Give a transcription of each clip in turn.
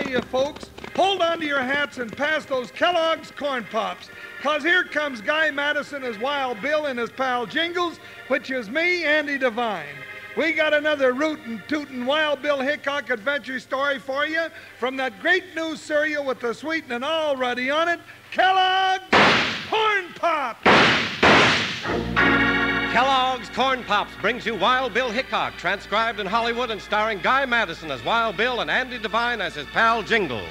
you folks, hold on to your hats and pass those Kellogg's Corn Pops, 'cause here comes Guy Madison as Wild Bill and his pal Jingles, which is me, Andy Devine. We got another rootin' tootin' Wild Bill Hickok adventure story for you from that great new cereal with the sweetening already on it, Kellogg's Corn Pops! Kellogg's Corn Pops brings you Wild Bill Hickok, transcribed in Hollywood and starring Guy Madison as Wild Bill and Andy Devine as his pal Jingles.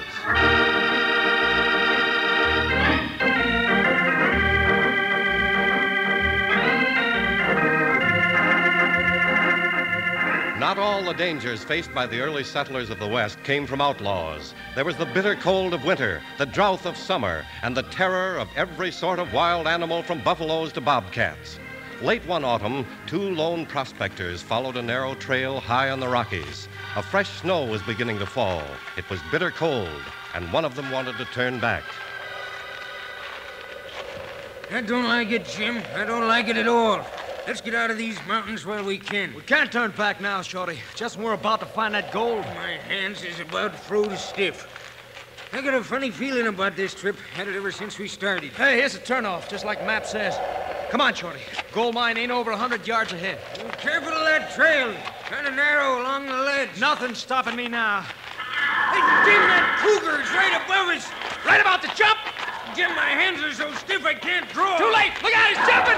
Not all the dangers faced by the early settlers of the West came from outlaws. There was the bitter cold of winter, the drought of summer, and the terror of every sort of wild animal from buffaloes to bobcats. Late one autumn, two lone prospectors followed a narrow trail high on the Rockies. A fresh snow was beginning to fall. It was bitter cold, and one of them wanted to turn back. I don't like it, Jim. I don't like it at all. Let's get out of these mountains while we can. We can't turn back now, Shorty. Just when we're about to find that gold. My hands is about froze stiff. I got a funny feeling about this trip. Had it ever since we started. Hey, here's a turnoff, just like the map says. Come on, Shorty. Gold mine ain't over 100 yards ahead. Well, careful of that trail. Kind of narrow along the ledge. Nothing's stopping me now. Hey, Jim, that cougar's right above us. Right about to jump! Jim, my hands are so stiff I can't draw. Too late! Look out, he's jumping!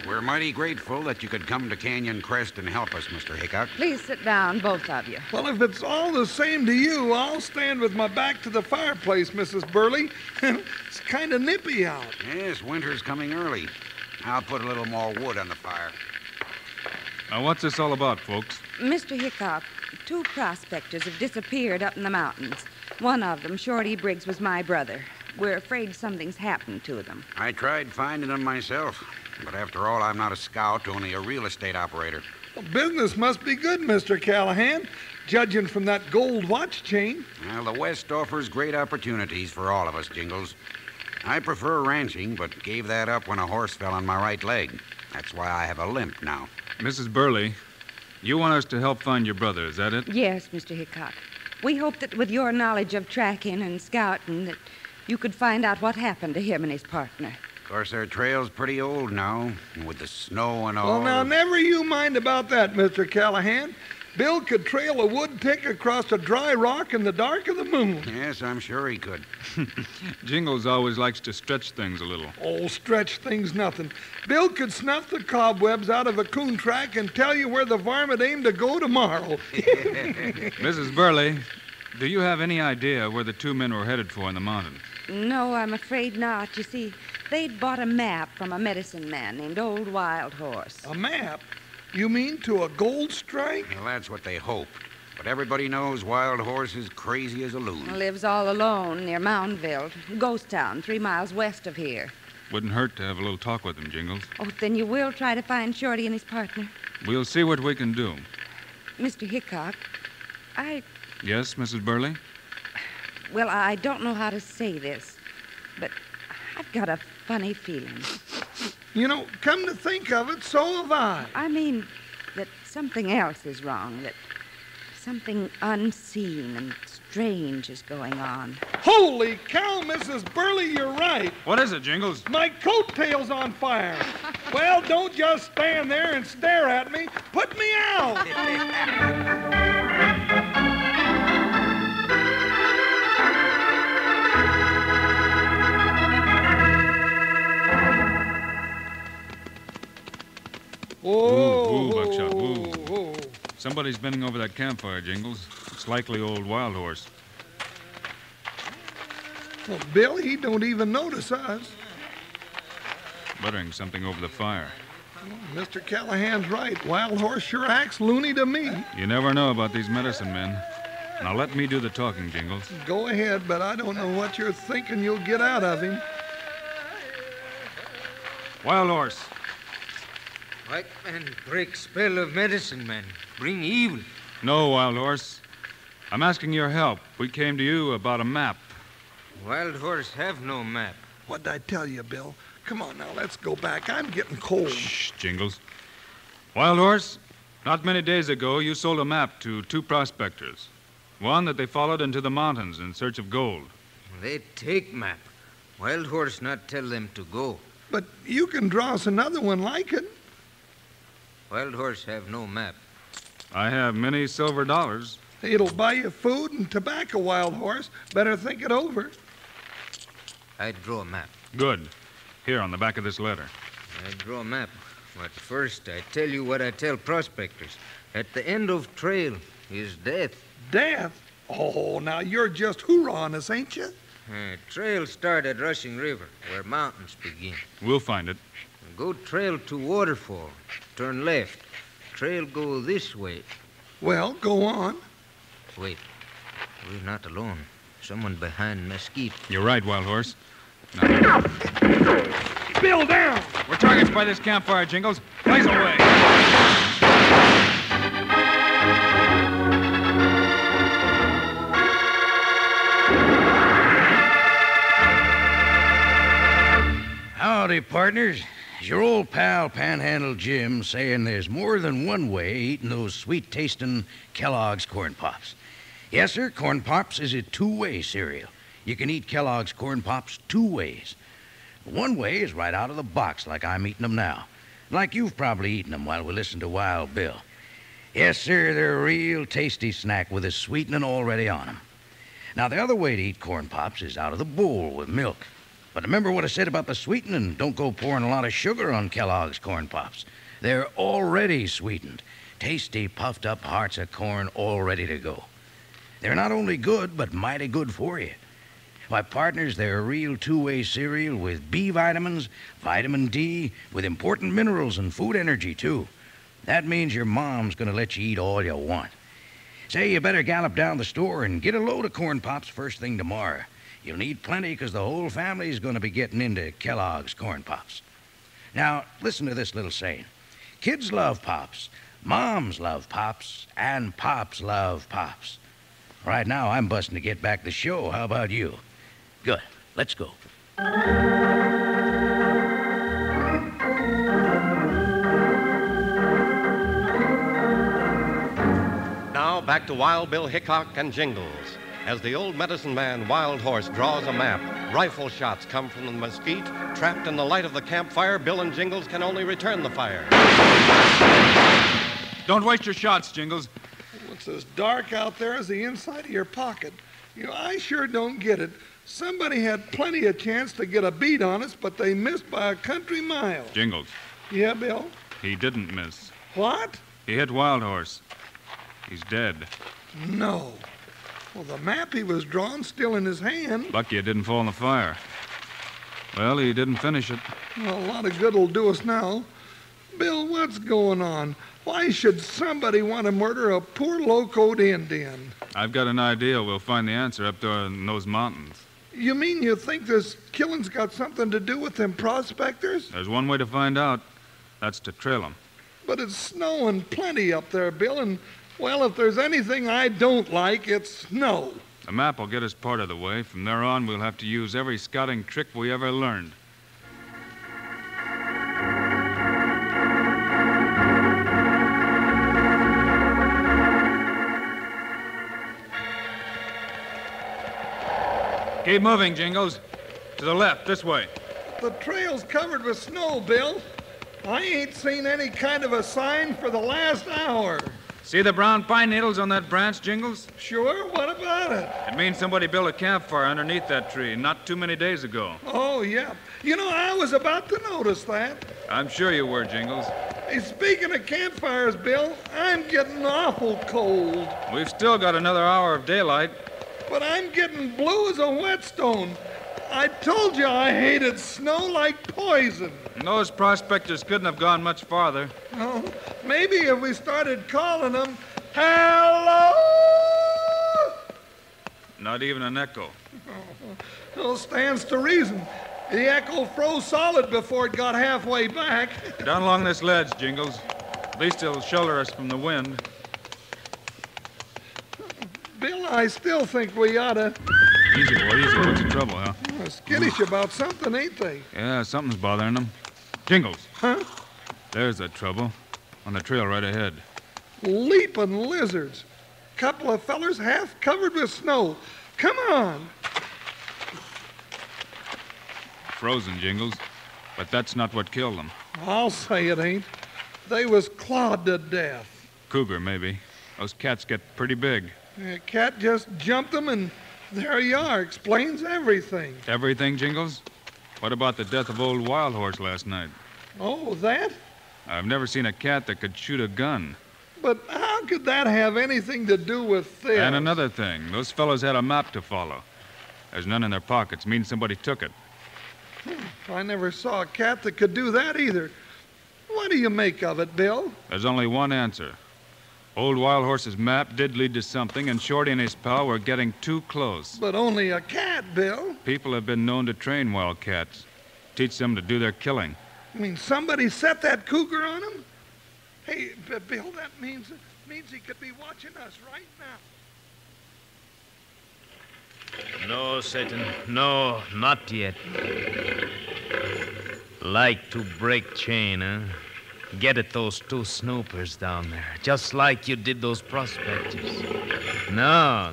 We're mighty grateful that you could come to Canyon Crest and help us, Mr. Hickok. Please sit down, both of you. Well, if it's all the same to you, I'll stand with my back to the fireplace, Mrs. Burley. It's kind of nippy out. Yes, winter's coming early. I'll put a little more wood on the fire. Now, what's this all about, folks? Mr. Hickok, two prospectors have disappeared up in the mountains. One of them, Shorty Briggs, was my brother. We're afraid something's happened to them. I tried finding them myself, but after all, I'm not a scout, only a real estate operator. Well, business must be good, Mr. Callahan, judging from that gold watch chain. Well, the West offers great opportunities for all of us, Jingles. I prefer ranching, but gave that up when a horse fell on my right leg. That's why I have a limp now. Mrs. Burley, you want us to help find your brother, is that it? Yes, Mr. Hickok. We hope that with your knowledge of tracking and scouting that you could find out what happened to him and his partner. Of course, their trail's pretty old now, and with the snow and all. Well, now, never you mind about that, Mr. Callahan. Bill could trail a wood tick across a dry rock in the dark of the moon. Yes, I'm sure he could. Jingles always likes to stretch things a little. Oh, stretch things nothing. Bill could snuff the cobwebs out of a coon track and tell you where the varmint aimed to go tomorrow. Mrs. Burley, do you have any idea where the two men were headed for in the mountains? No, I'm afraid not. You see, they'd bought a map from a medicine man named Old Wild Horse. A map? You mean to a gold strike? Well, that's what they hoped. But everybody knows Wild Horse is crazy as a loon. Lives all alone near Moundville, ghost town 3 miles west of here. Wouldn't hurt to have a little talk with him, Jingles. Oh, then you will try to find Shorty and his partner? We'll see what we can do. Mr. Hickok, Yes, Mrs. Burley? Well, I don't know how to say this, but I've got a funny feeling. You know, come to think of it, so have I. I mean that something else is wrong, that something unseen and strange is going on. Holy cow, Mrs. Burley, you're right. What is it, Jingles? My coattail's on fire. Well, don't just stand there and stare at me. Put me out. Woo, Buckshot, woo. Somebody's bending over that campfire, Jingles. It's likely Old Wild Horse. Well, Bill, he don't even notice us. Buttering something over the fire. Well, Mr. Callahan's right. Wild Horse sure acts loony to me. You never know about these medicine men. Now let me do the talking, Jingles. Go ahead, but I don't know what you're thinking you'll get out of him. Wild Horse. White man break spell of medicine man. Bring evil. No, Wild Horse. I'm asking your help. We came to you about a map. Wild Horse have no map. What'd I tell you, Bill? Come on now, let's go back. I'm getting cold. Shh, Jingles. Wild Horse, not many days ago, you sold a map to 2 prospectors. One that they followed into the mountains in search of gold. They take map. Wild Horse not tell them to go. But you can draw us another one like it. Wild Horse have no map. I have many silver dollars. It'll buy you food and tobacco, Wild Horse. Better think it over. I draw a map. Good. Here on the back of this letter. I draw a map. But first, I tell you what I tell prospectors. At the end of trail is death. Death? Oh, now you're just hoorahing us, ain't you? Trail start at Rushing River, where mountains begin. We'll find it. Go trail to waterfall. Turn left. Trail go this way. Well, go on. Wait. We're not alone. Someone behind mesquite. You're right, Wild Horse. Now, Bill, down! we're targets by this campfire, Jingles. Blaze away. Howdy, partners. It's your old pal Panhandle Jim saying there's more than one way eating those sweet-tasting Kellogg's Corn Pops. Yes, sir, Corn Pops is a 2-way cereal. You can eat Kellogg's Corn Pops 2 ways. One way is right out of the box like I'm eating them now. Like you've probably eaten them while we listen to Wild Bill. Yes, sir, they're a real tasty snack with a sweetening already on them. Now, the other way to eat Corn Pops is out of the bowl with milk. But remember what I said about the sweetening. Don't go pouring a lot of sugar on Kellogg's Corn Pops. They're already sweetened. Tasty, puffed-up hearts of corn all ready to go. They're not only good, but mighty good for you. Why, partners, they're a real 2-way cereal with B vitamins, vitamin D, with important minerals and food energy, too. That means your mom's going to let you eat all you want. Say, you better gallop down the store and get a load of Corn Pops first thing tomorrow. You'll need plenty because the whole family's going to be getting into Kellogg's Corn Pops. Now, listen to this little saying. Kids love Pops, moms love Pops, and Pops love Pops. Right now, I'm busting to get back the show. How about you? Good. Let's go. Now back to Wild Bill Hickok and Jingles. As the old medicine man, Wild Horse, draws a map, rifle shots come from the mesquite. Trapped in the light of the campfire, Bill and Jingles can only return the fire. Don't waste your shots, Jingles. It's as dark out there as the inside of your pocket. You know, I sure don't get it. Somebody had plenty of chance to get a beat on us, but they missed by a country mile. Jingles. Yeah, Bill? He didn't miss. What? He hit Wild Horse. He's dead. No. Well, the map he was drawing still in his hand. Lucky it didn't fall in the fire. Well, he didn't finish it. Well, a lot of good will do us now. Bill, what's going on? Why should somebody want to murder a poor locoed Indian? I've got an idea. We'll find the answer up there in those mountains. You mean you think this killing's got something to do with them prospectors? There's one way to find out. That's to trail them. But it's snowing plenty up there, Bill, and, well, if there's anything I don't like, it's snow. The map will get us part of the way. From there on, we'll have to use every scouting trick we ever learned. Keep moving, Jingles. To the left, this way. The trail's covered with snow, Bill. I ain't seen any kind of a sign for the last hour. See the brown pine needles on that branch, Jingles? Sure, what about it? It means somebody built a campfire underneath that tree not too many days ago. Oh, yeah. You know, I was about to notice that. I'm sure you were, Jingles. Hey, speaking of campfires, Bill, I'm getting awful cold. We've still got another hour of daylight. But I'm getting blue as a whetstone. I told you I hated snow like poison. Those prospectors couldn't have gone much farther. Oh, maybe if we started calling them, hello! Not even an echo. Well, stands to reason. The echo froze solid before it got halfway back. Down along this ledge, Jingles. At least it'll shelter us from the wind. Bill, I still think we oughta. Easy, boy, easy. What's the trouble, huh? Skittish about something, ain't they? Yeah, something's bothering them. Jingles. Huh? There's the trouble. On the trail right ahead. Leaping lizards. Couple of fellers half covered with snow. Come on. Frozen, Jingles. But that's not what killed them. I'll say it ain't. They was clawed to death. Cougar, maybe. Those cats get pretty big. A cat just jumped them, and there you are. Explains everything. Everything, Jingles? What about the death of old Wild Horse last night? Oh, that? I've never seen a cat that could shoot a gun. But how could that have anything to do with this? And another thing, those fellows had a map to follow. There's none in their pockets. Means somebody took it. I never saw a cat that could do that either. What do you make of it, Bill? There's only one answer. Old Wild Horse's map did lead to something, and Shorty and his pal were getting too close. But only a cat, Bill. People have been known to train wildcats, teach them to do their killing. I mean, somebody set that cougar on him? Hey, Bill, that means he could be watching us right now. No, Satan. No, not yet. Like to break chain, huh? Get at those two snoopers down there, just like you did those prospectors. No.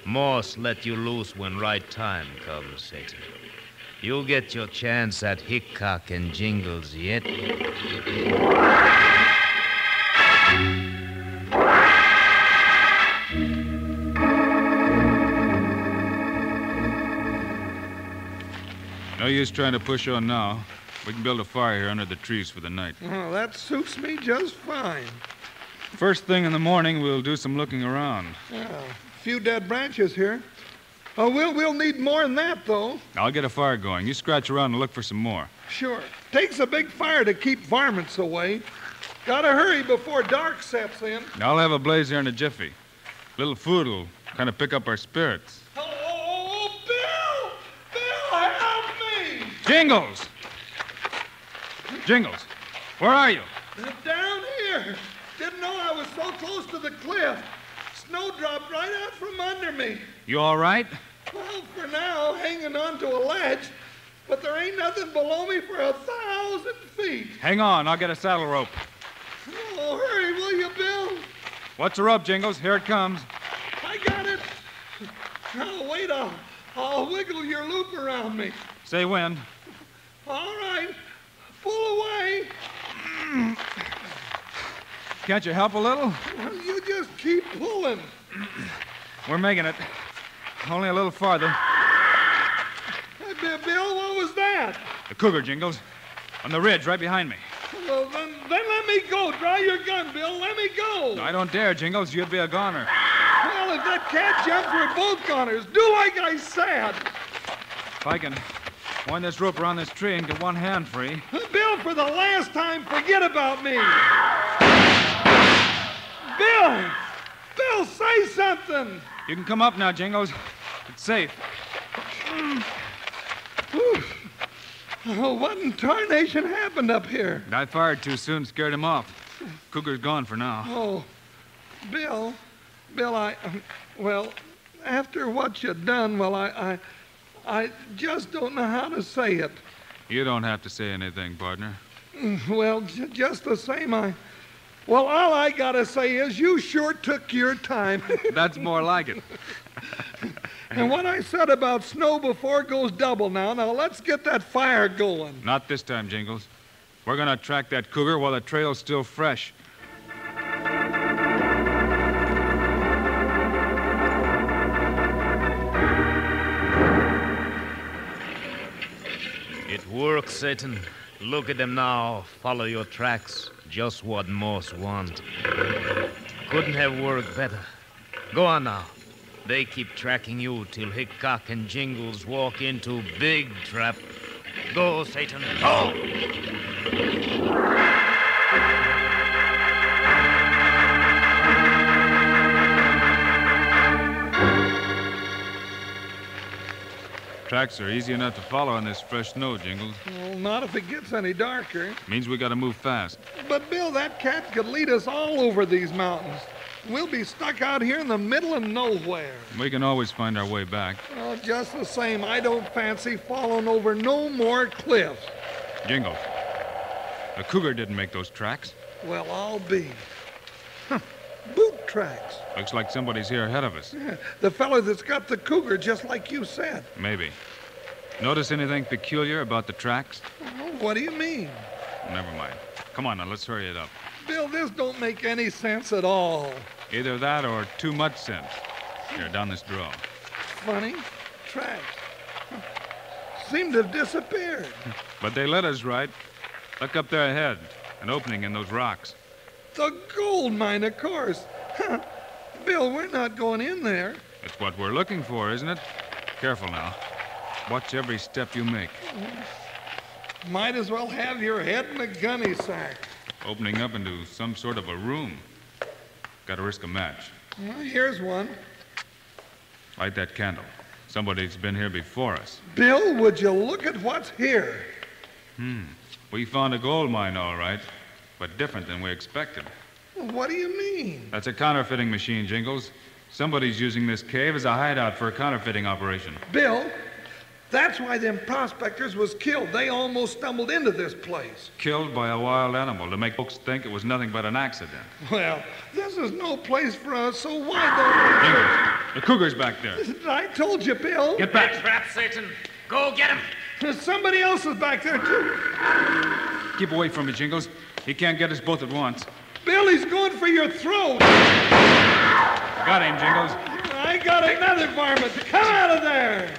Moss let you loose when right time comes, Satan. You'll get your chance at Hickok and Jingles yet. No use trying to push on now. We can build a fire here under the trees for the night. Oh, that suits me just fine. First thing in the morning, we'll do some looking around. Yeah, a few dead branches here. Oh, we'll need more than that, though. I'll get a fire going. You scratch around and look for some more. Sure. Takes a big fire to keep varmints away. Gotta hurry before dark sets in. I'll have a blaze here in a jiffy. Little food will kind of pick up our spirits. Oh, Bill! Bill, help me! Jingles! Jingles, where are you? Down here. Didn't know I was so close to the cliff. Snow dropped right out from under me. You all right? Well, for now, hanging on to a ledge, but there ain't nothing below me for 1,000 feet. Hang on, I'll get a saddle rope. Oh, hurry, will you, Bill? What's the rope, Jingles? Here it comes. I got it. Now, wait, I'll wiggle your loop around me. Say when. All right. Pull away. Can't you help a little? Well, you just keep pulling. We're making it. Only a little farther. Hey, Bill, what was that? The cougar, Jingles. On the ridge right behind me. Well, then let me go. Draw your gun, Bill. Let me go. I don't dare, Jingles. You'd be a goner. Well, if that cat jumps, we're both goners. Do like I said. If I can wind this rope around this tree and get one hand free. Bill, for the last time, forget about me. Bill, say something. You can come up now, Jingles. It's safe. Oh, what in tarnation happened up here? I fired too soon, scared him off. Cougar's gone for now. Oh, Bill, well, after what you done, well, I just don't know how to say it. You don't have to say anything, partner. Well, just the same, well, all I gotta say is you sure took your time. That's more like it. And what I said about snow before goes double now. Now, let's get that fire going. Not this time, Jingles. We're going to track that cougar while the trail's still fresh. It works, Satan. Look at them now. Follow your tracks. Just what Moss want. Couldn't have worked better. Go on now. They keep tracking you till Hickok and Jingles walk into big trap. Go, Satan, go! Tracks are easy enough to follow in this fresh snow, Jingles. Well, not if it gets any darker. Means we got to move fast. But, Bill, that cat could lead us all over these mountains. We'll be stuck out here in the middle of nowhere. We can always find our way back. Well, just the same, I don't fancy falling over no more cliffs. Jingles, the cougar didn't make those tracks. Well, I'll be. Boot tracks. Looks like somebody's here ahead of us. Yeah, the fellow that's got the cougar, just like you said. Maybe. Notice anything peculiar about the tracks? Oh, what do you mean? Never mind. Come on now, let's hurry it up. Bill, this don't make any sense at all. Either that or too much sense. Here, down this draw. Funny. Tracks. Seem to have disappeared. But they led us right. Look up there ahead. An opening in those rocks. The gold mine, of course. Bill, we're not going in there. That's what we're looking for, isn't it? Careful now. Watch every step you make. Might as well have your head in a gunny sack. Opening up into some sort of a room. Gotta risk a match. Well, here's one. Light that candle. Somebody's been here before us. Bill, would you look at what's here? We found a gold mine, all right, but different than we expected. What do you mean? That's a counterfeiting machine, Jingles. Somebody's using this cave as a hideout for a counterfeiting operation. Bill, that's why them prospectors was killed. They almost stumbled into this place. Killed by a wild animal to make folks think it was nothing but an accident. Well, this is no place for us, so why Jingles, the cougar's back there. don't... I told you, Bill. Get back. Trap, Satan. Go get him. Somebody else is back there, too. Keep away from me, Jingles. He can't get us both at once. Bill, he's going for your throat. Got him, Jingles. I got another varmint. Come out of there.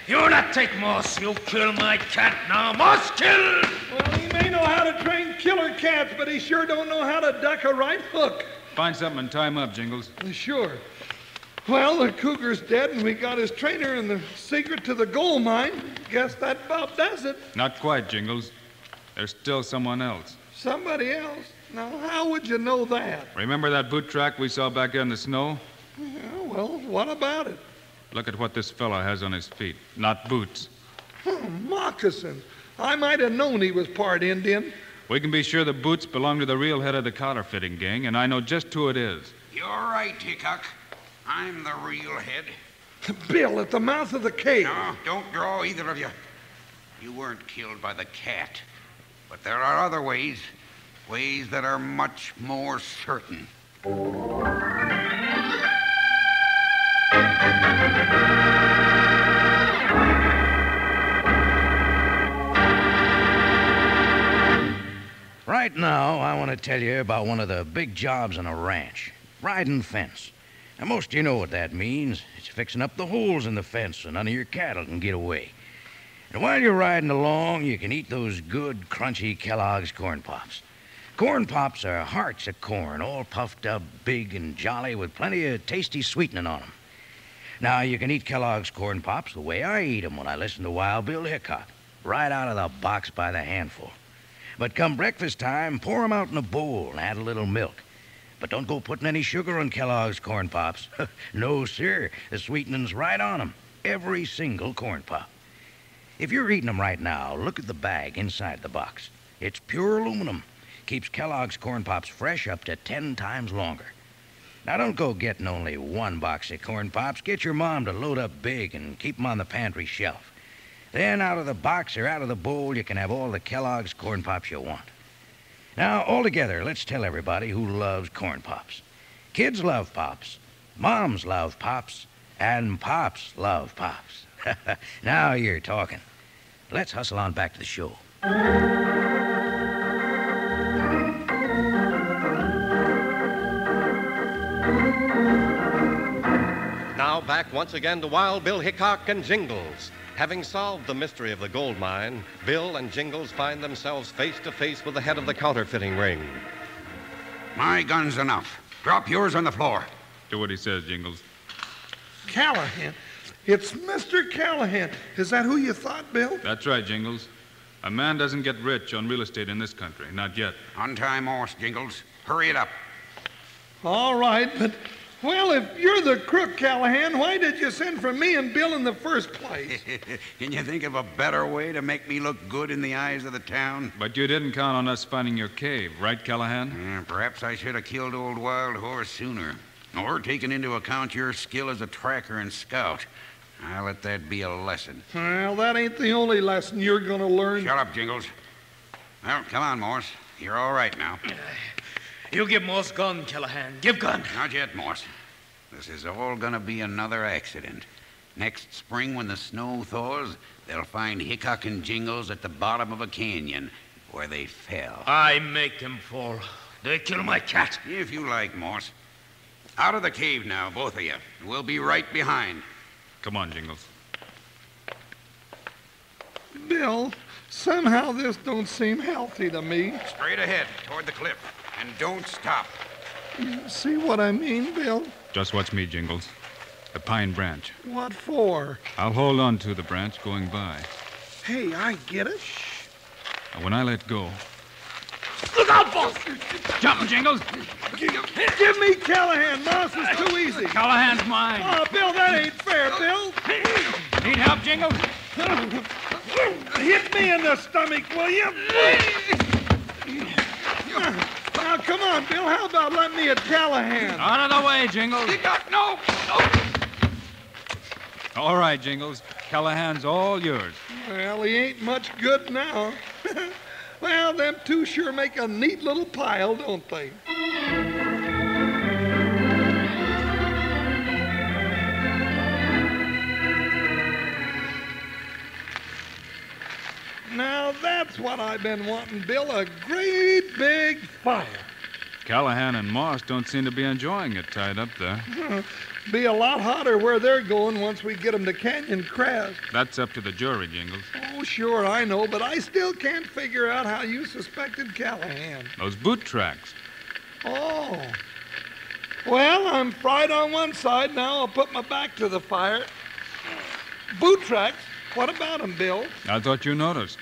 You not take Moss. You kill my cat now. Moss, kill! Well, he may know how to train killer cats, but he sure don't know how to duck a right hook. Find something and tie him up, Jingles. Sure. Well, the cougar's dead, and we got his trainer and the secret to the gold mine. Guess that about does it. Not quite, Jingles. There's still someone else. Somebody else? Now, how would you know that? Remember that boot track we saw back there in the snow? Yeah, well, what about it? Look at what this fella has on his feet. Not boots. Moccasins. I might have known he was part Indian. We can be sure the boots belong to the real head of the counterfeiting gang, and I know just who it is. You're right, Hickok. I'm the real head. Bill, at the mouth of the cave. No, don't draw, either of you. You weren't killed by the cat. But there are other ways. Ways that are much more certain. Right now, I want to tell you about one of the big jobs on a ranch, riding fence. Now, most of you know what that means. It's fixing up the holes in the fence so none of your cattle can get away. And while you're riding along, you can eat those good, crunchy Kellogg's Corn Pops. Corn Pops are hearts of corn, all puffed up, big and jolly, with plenty of tasty sweetening on them. Now, you can eat Kellogg's Corn Pops the way I eat them when I listen to Wild Bill Hickok, right out of the box by the handful. But come breakfast time, pour them out in a bowl and add a little milk. But don't go putting any sugar on Kellogg's Corn Pops. No, sir. The sweetening's right on them. Every single corn pop. If you're eating them right now, look at the bag inside the box. It's pure aluminum. Keeps Kellogg's Corn Pops fresh up to 10 times longer. Now, don't go getting only one box of Corn Pops. Get your mom to load up big and keep them on the pantry shelf. Then out of the box or out of the bowl, you can have all the Kellogg's Corn Pops you want. Now, all together, let's tell everybody who loves Corn Pops. Kids love Pops, moms love Pops, and Pops love Pops. Now you're talking. Let's hustle on back to the show. Now back once again to Wild Bill Hickok and Jingles. Having solved the mystery of the gold mine, Bill and Jingles find themselves face to face with the head of the counterfeiting ring. My gun's enough. Drop yours on the floor. Do what he says, Jingles. Callahan. It's Mr. Callahan. Is that who you thought, Bill? That's right, Jingles. A man doesn't get rich on real estate in this country. Not yet. Untie Moss, Jingles. Hurry it up. All right, but Well, if you're the crook, Callahan, why did you send for me and Bill in the first place? Can you think of a better way to make me look good in the eyes of the town? But you didn't count on us finding your cave, right, Callahan? Perhaps I should have killed old Wild Horse sooner. Or taken into account your skill as a tracker and scout. I'll let that be a lesson. Well, that ain't the only lesson you're going to learn. Shut up, Jingles. Well, come on, Morse. You're all right now. You give Morse gun, Callahan. Give gun. Not yet, Morse. This is all gonna be another accident. Next spring, when the snow thaws, they'll find Hickok and Jingles at the bottom of a canyon where they fell. I make them fall. They kill my cat. If you like, Morse. Out of the cave now, both of you. We'll be right behind. Come on, Jingles. Bill, somehow this don't seem healthy to me. Straight ahead, toward the cliff. And don't stop. You see what I mean, Bill? Just watch me, Jingles. The pine branch. What for? I'll hold on to the branch going by. Hey, I get it. And when I let go... Look out, boss! Jump, Jingles! Give me Callahan. Moss is too easy. Callahan's mine. Oh, Bill, that ain't fair, Bill. Need help, Jingles? Hit me in the stomach, will you? Now, come on, Bill. How about letting me at Callahan? Out of the way, Jingles. No! All right, Jingles. Callahan's all yours. Well, he ain't much good now. Well, them two sure make a neat little pile, don't they? Now, that's what I've been wanting, Bill, a great big fire. Callahan and Moss don't seem to be enjoying it tied up there. Be a lot hotter where they're going once we get them to Canyon Crest. That's up to the jury, Jingles. Oh, sure, I know, but I still can't figure out how you suspected Callahan. Those boot tracks. Oh. Well, I'm fried on one side. Now I'll put my back to the fire. Boot tracks? What about them, Bill? I thought you noticed.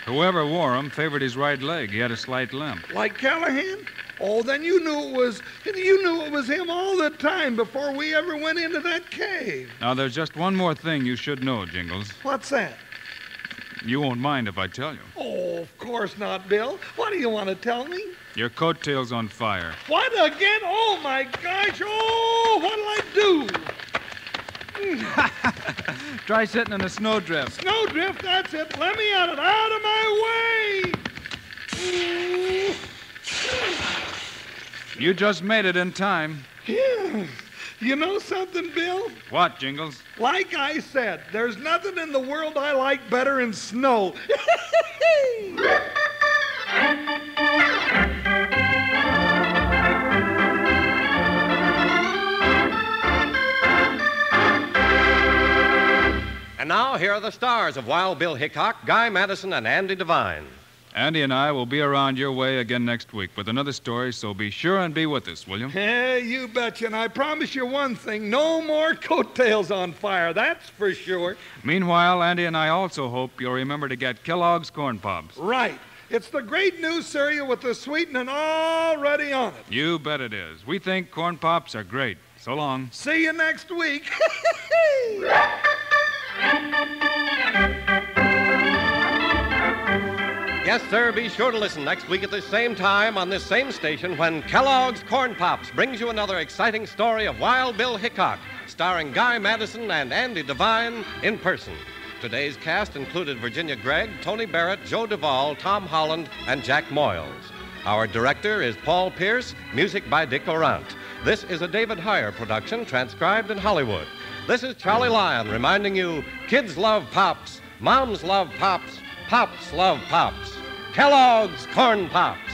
Whoever wore them favored his right leg. He had a slight limp. Like Callahan? Oh, then you knew it was him all the time before we ever went into that cave. Now, there's just one more thing you should know, Jingles. What's that? You won't mind if I tell you. Oh, of course not, Bill. What do you want to tell me? Your coattail's on fire. What again? Oh, my gosh. Oh, what'll I do? Try sitting in a snowdrift. Snowdrift, that's it. Let me out of my way. You just made it in time. Yeah. You know something, Bill? What, Jingles? Like I said, there's nothing in the world I like better than snow. And now, here are the stars of Wild Bill Hickok, Guy Madison, and Andy Devine. Andy and I will be around your way again next week with another story, so be sure and be with us, will you? Hey, you betcha. And I promise you one thing, no more coattails on fire, that's for sure. Meanwhile, Andy and I also hope you'll remember to get Kellogg's Corn Pops. Right. It's the great new cereal with the sweetening already on it. You bet it is. We think Corn Pops are great. So long. See you next week. Yes, sir, be sure to listen next week at the same time on this same station when Kellogg's Corn Pops brings you another exciting story of Wild Bill Hickok, starring Guy Madison and Andy Devine in person. Today's cast included Virginia Gregg, Tony Barrett, Joe Duvall, Tom Holland, and Jack Moyles. Our director is Paul Pierce, music by Dick Orant. This is a David Heyer production, transcribed in Hollywood. This is Charlie Lyon reminding you, kids love Pops, moms love Pops, Pops love Pops. Kellogg's Corn Pops.